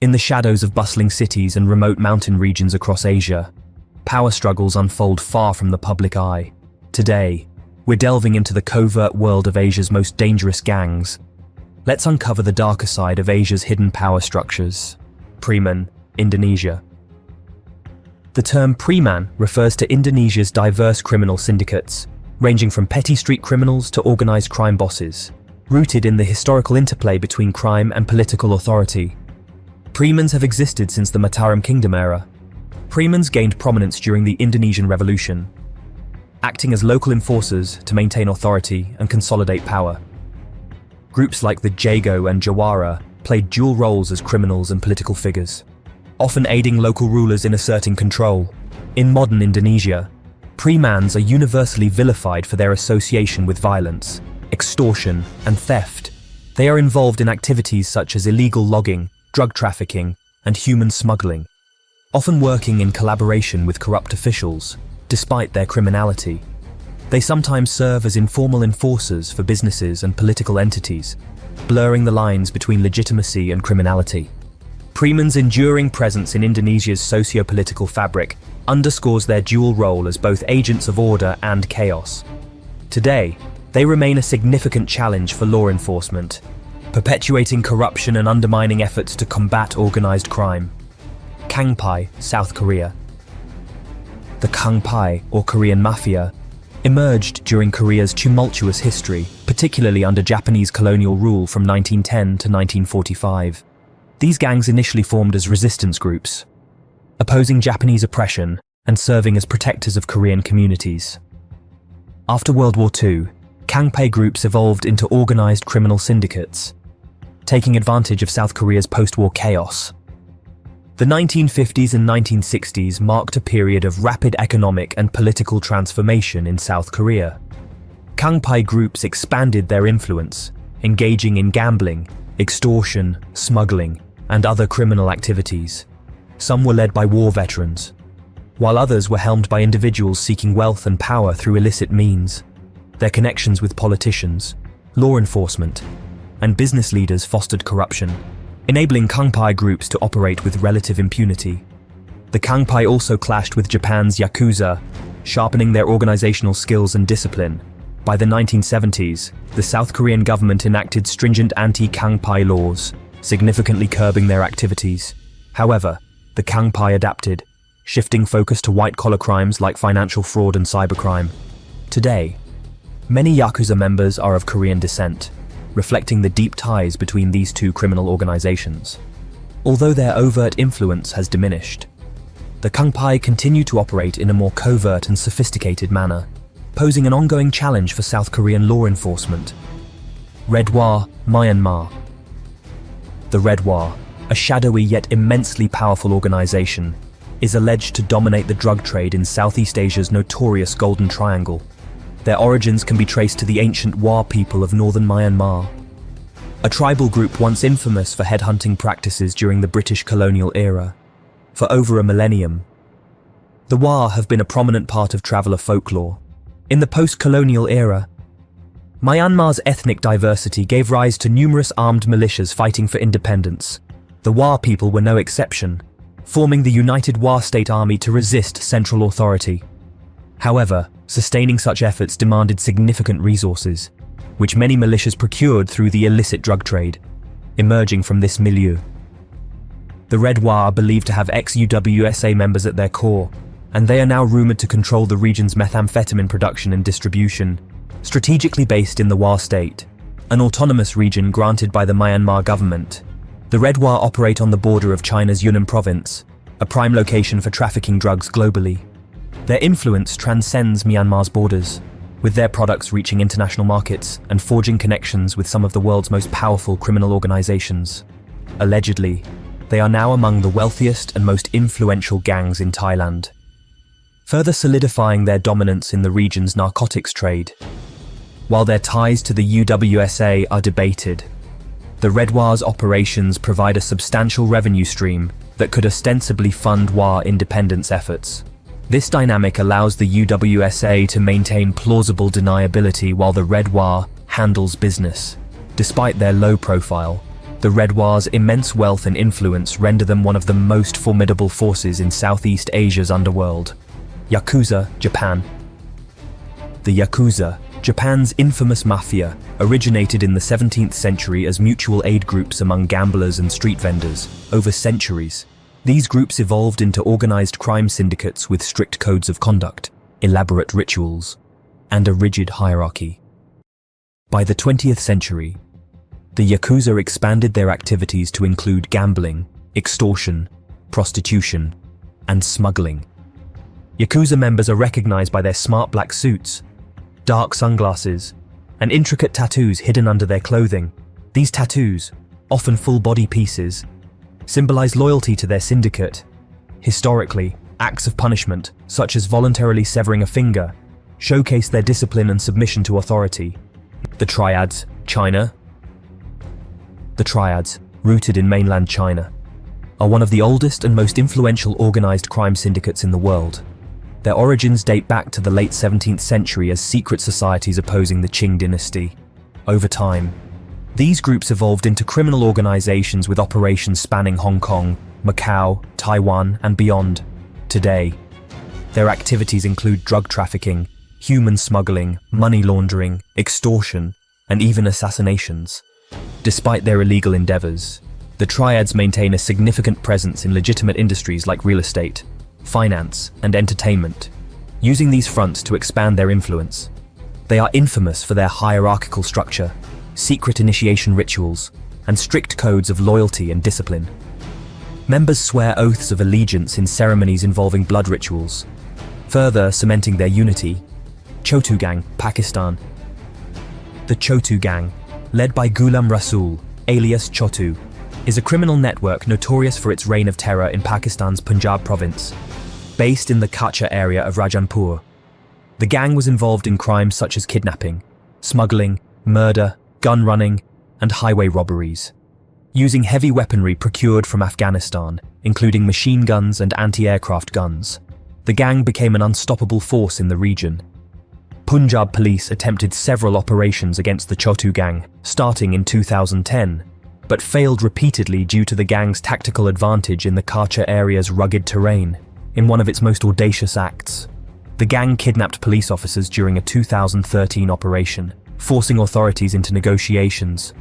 In the shadows of bustling cities and remote mountain regions across Asia, power struggles unfold far from the public eye. Today, we're delving into the covert world of Asia's most dangerous gangs. Let's uncover the darker side of Asia's hidden power structures. PREMAN, Indonesia. The term PREMAN refers to Indonesia's diverse criminal syndicates, ranging from petty street criminals to organized crime bosses, rooted in the historical interplay between crime and political authority. PREMANs have existed since the Mataram Kingdom era. PREMANs gained prominence during the Indonesian Revolution, acting as local enforcers to maintain authority and consolidate power. Groups like the Jago and Jawara played dual roles as criminals and political figures, often aiding local rulers in asserting control. In modern Indonesia, PREMANs are universally vilified for their association with violence, extortion, and theft. They are involved in activities such as illegal logging, drug trafficking, and human smuggling, often working in collaboration with corrupt officials. Despite their criminality, they sometimes serve as informal enforcers for businesses and political entities, blurring the lines between legitimacy and criminality. PREMAN's enduring presence in Indonesia's socio-political fabric underscores their dual role as both agents of order and chaos. Today, they remain a significant challenge for law enforcement, perpetuating corruption and undermining efforts to combat organized crime. KKANGPAE, South Korea. The KKANGPAE, or Korean Mafia, emerged during Korea's tumultuous history, particularly under Japanese colonial rule from 1910 to 1945. These gangs initially formed as resistance groups, opposing Japanese oppression and serving as protectors of Korean communities. After World War II, KKANGPAE groups evolved into organized criminal syndicates, taking advantage of South Korea's post-war chaos. The 1950s and 1960s marked a period of rapid economic and political transformation in South Korea. KKANGPAE groups expanded their influence, engaging in gambling, extortion, smuggling, and other criminal activities. Some were led by war veterans, while others were helmed by individuals seeking wealth and power through illicit means. Their connections with politicians, law enforcement, and business leaders fostered corruption, enabling KKANGPAE groups to operate with relative impunity. The KKANGPAE also clashed with Japan's Yakuza, sharpening their organizational skills and discipline. By the 1970s, the South Korean government enacted stringent anti-KKANGPAE laws, significantly curbing their activities. However, the KKANGPAE adapted, shifting focus to white-collar crimes like financial fraud and cybercrime. Today, many Yakuza members are of Korean descent, reflecting the deep ties between these two criminal organizations. Although their overt influence has diminished, the KKANGPAE continue to operate in a more covert and sophisticated manner, posing an ongoing challenge for South Korean law enforcement. Redwa, Myanmar. The Redwa, a shadowy yet immensely powerful organization, is alleged to dominate the drug trade in Southeast Asia's notorious Golden Triangle. Their origins can be traced to the ancient Wa people of northern Myanmar, a tribal group once infamous for headhunting practices during the British colonial era. For over a millennium, the Wa have been a prominent part of traveller folklore. In the post-colonial era, Myanmar's ethnic diversity gave rise to numerous armed militias fighting for independence. The Wa people were no exception, forming the United Wa State Army to resist central authority. However, sustaining such efforts demanded significant resources, which many militias procured through the illicit drug trade. Emerging from this milieu, the Redwa are believed to have ex-UWSA members at their core, and they are now rumoured to control the region's methamphetamine production and distribution. Strategically based in the Wa State, an autonomous region granted by the Myanmar government, the Redwa operate on the border of China's Yunnan province, a prime location for trafficking drugs globally. Their influence transcends Myanmar's borders, with their products reaching international markets and forging connections with some of the world's most powerful criminal organizations. Allegedly, they are now among the wealthiest and most influential gangs in Thailand, further solidifying their dominance in the region's narcotics trade. While their ties to the UWSA are debated, the Redwa's operations provide a substantial revenue stream that could ostensibly fund Wa independence efforts. This dynamic allows the UWSA to maintain plausible deniability while the Redwa handles business. Despite their low profile, The Redouar's immense wealth and influence render them one of the most formidable forces in Southeast Asia's underworld. Yakuza, Japan. The Yakuza, Japan's infamous mafia, originated in the 17th century as mutual aid groups among gamblers and street vendors. Over centuries, these groups evolved into organized crime syndicates with strict codes of conduct, elaborate rituals, and a rigid hierarchy. By the 20th century, the Yakuza expanded their activities to include gambling, extortion, prostitution, and smuggling. Yakuza members are recognized by their smart black suits, dark sunglasses, and intricate tattoos hidden under their clothing. These tattoos, often full-body pieces, symbolize loyalty to their syndicate. Historically, acts of punishment, such as voluntarily severing a finger, showcase their discipline and submission to authority. The Triads, China. The Triads, rooted in mainland China, are one of the oldest and most influential organized crime syndicates in the world. Their origins date back to the late 17th century as secret societies opposing the Qing dynasty. Over time, these groups evolved into criminal organizations with operations spanning Hong Kong, Macau, Taiwan, and beyond. Today, their activities include drug trafficking, human smuggling, money laundering, extortion, and even assassinations. Despite their illegal endeavors, the Triads maintain a significant presence in legitimate industries like real estate, finance, and entertainment, using these fronts to expand their influence. They are infamous for their hierarchical structure, secret initiation rituals, and strict codes of loyalty and discipline. Members swear oaths of allegiance in ceremonies involving blood rituals, further cementing their unity. CHOTU Gang, Pakistan. The CHOTU Gang, led by Ghulam Rasool, alias CHOTU, is a criminal network notorious for its reign of terror in Pakistan's Punjab province. Based in the Kachcha area of Rajanpur, the gang was involved in crimes such as kidnapping, smuggling, murder, gun running, and highway robberies. Using heavy weaponry procured from Afghanistan, including machine guns and anti-aircraft guns, the gang became an unstoppable force in the region. Punjab police attempted several operations against the CHOTU Gang, starting in 2010, but failed repeatedly due to the gang's tactical advantage in the Kachcha area's rugged terrain. In one of its most audacious acts, the gang kidnapped police officers during a 2013 operation, forcing authorities into negotiations.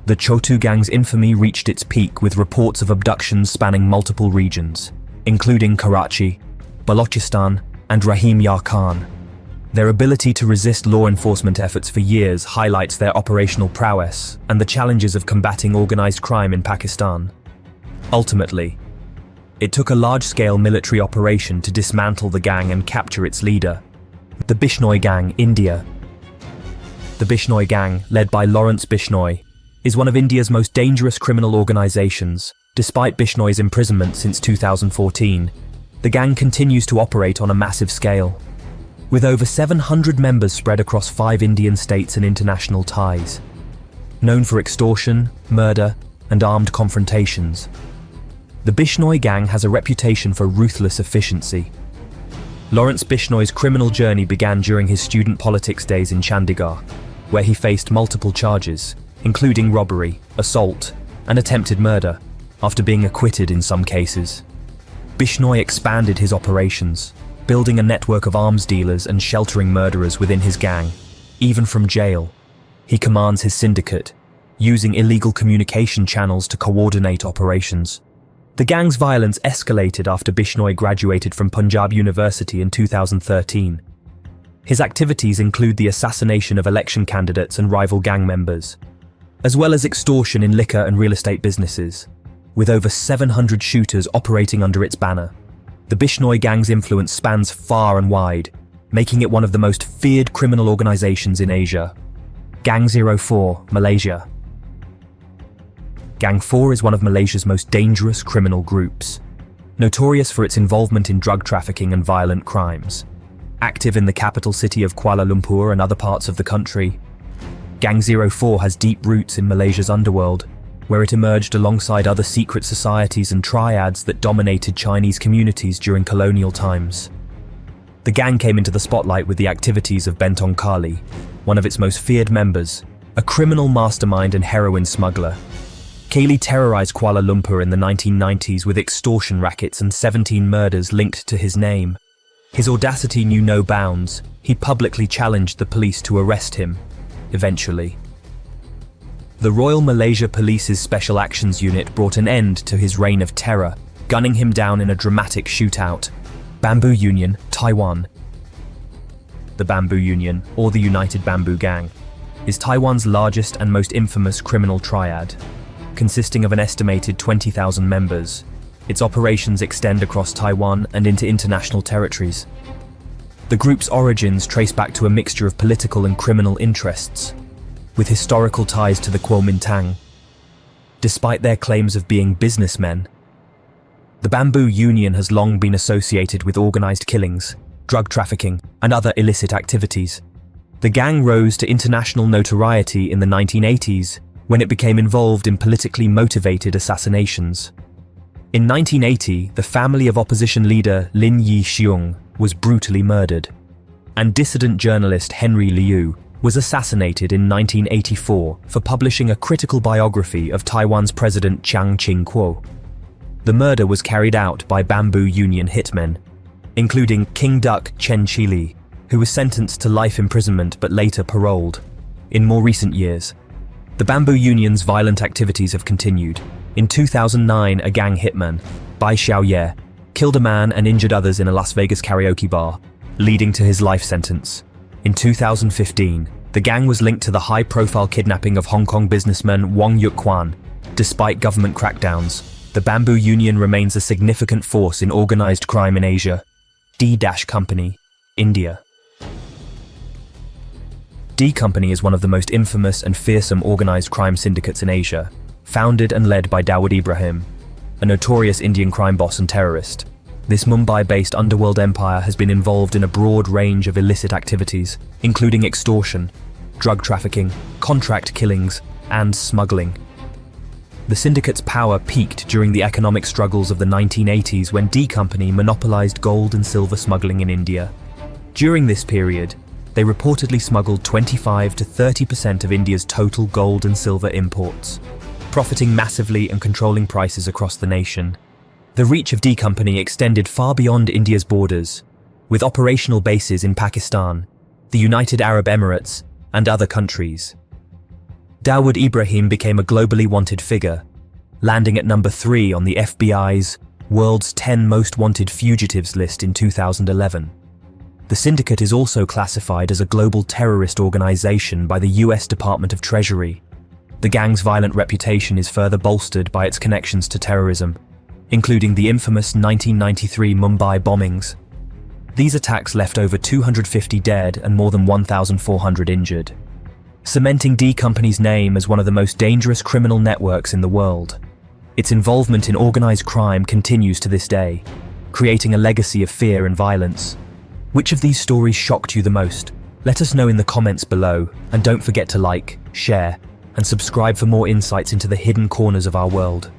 The CHOTU Gang's infamy reached its peak with reports of abductions spanning multiple regions, including Karachi, Balochistan, and Rahim Yar Khan. Their ability to resist law enforcement efforts for years highlights their operational prowess and the challenges of combating organized crime in Pakistan. Ultimately, it took a large-scale military operation to dismantle the gang and capture its leader. The BISHNOI Gang, India. The BISHNOI Gang, led by Lawrence BISHNOI, is one of India's most dangerous criminal organizations. Despite BISHNOI's imprisonment since 2014, the gang continues to operate on a massive scale, with over 700 members spread across 5 Indian states and international ties. Known for extortion, murder, and armed confrontations, the BISHNOI Gang has a reputation for ruthless efficiency. Lawrence BISHNOI's criminal journey began during his student politics days in Chandigarh, where he faced multiple charges, including robbery, assault, and attempted murder, after being acquitted in some cases. BISHNOI expanded his operations, building a network of arms dealers and sheltering murderers within his gang. Even from jail, he commands his syndicate, using illegal communication channels to coordinate operations. The gang's violence escalated after BISHNOI graduated from Punjab University in 2013. His activities include the assassination of election candidates and rival gang members, as well as extortion in liquor and real estate businesses, with over 700 shooters operating under its banner. The BISHNOI Gang's influence spans far and wide, making it one of the most feared criminal organizations in Asia. Gang 04, Malaysia. Gang 4 is one of Malaysia's most dangerous criminal groups, notorious for its involvement in drug trafficking and violent crimes. Active in the capital city of Kuala Lumpur and other parts of the country, Gang 04 has deep roots in Malaysia's underworld, where it emerged alongside other secret societies and triads that dominated Chinese communities during colonial times. The gang came into the spotlight with the activities of Bentong Kali, one of its most feared members, a criminal mastermind and heroin smuggler. Kaylee terrorized Kuala Lumpur in the 1990s with extortion rackets and 17 murders linked to his name. His audacity knew no bounds. He publicly challenged the police to arrest him, eventually. The Royal Malaysia Police's Special Actions Unit brought an end to his reign of terror, gunning him down in a dramatic shootout. Bamboo Union, Taiwan. The Bamboo Union, or the United Bamboo Gang, is Taiwan's largest and most infamous criminal triad, consisting of an estimated 20,000 members. Its operations extend across Taiwan and into international territories. The group's origins trace back to a mixture of political and criminal interests, with historical ties to the Kuomintang. Despite their claims of being businessmen, the Bamboo Union has long been associated with organized killings, drug trafficking, and other illicit activities. The gang rose to international notoriety in the 1980s when it became involved in politically motivated assassinations. In 1980, the family of opposition leader Lin Yi-xiong was brutally murdered, and dissident journalist Henry Liu was assassinated in 1984 for publishing a critical biography of Taiwan's President Chiang Ching-kuo. The murder was carried out by Bamboo Union hitmen, including King Duck Chen Chili, who was sentenced to life imprisonment but later paroled. In more recent years, the Bamboo Union's violent activities have continued. In 2009, a gang hitman, Bai Xiaoye, killed a man and injured others in a Las Vegas karaoke bar, leading to his life sentence. In 2015, the gang was linked to the high-profile kidnapping of Hong Kong businessman Wong Yuk Kwan. Despite government crackdowns, the Bamboo Union remains a significant force in organized crime in Asia. D Company, India. D Company is one of the most infamous and fearsome organized crime syndicates in Asia, founded and led by Dawood Ibrahim, a notorious Indian crime boss and terrorist. This Mumbai-based underworld empire has been involved in a broad range of illicit activities, including extortion, drug trafficking, contract killings, and smuggling. The syndicate's power peaked during the economic struggles of the 1980s when D Company monopolized gold and silver smuggling in India. During this period, they reportedly smuggled 25 to 30% of India's total gold and silver imports, profiting massively and controlling prices across the nation. The reach of D Company extended far beyond India's borders, with operational bases in Pakistan, the United Arab Emirates, and other countries. Dawood Ibrahim became a globally wanted figure, landing at number 3 on the FBI's World's 10 Most Wanted Fugitives list in 2011. The syndicate is also classified as a global terrorist organization by the US Department of Treasury. The gang's violent reputation is further bolstered by its connections to terrorism, including the infamous 1993 Mumbai bombings. These attacks left over 250 dead and more than 1,400 injured, cementing D Company's name as one of the most dangerous criminal networks in the world. Its involvement in organized crime continues to this day, creating a legacy of fear and violence. Which of these stories shocked you the most? Let us know in the comments below, and don't forget to like, share, and subscribe for more insights into the hidden corners of our world.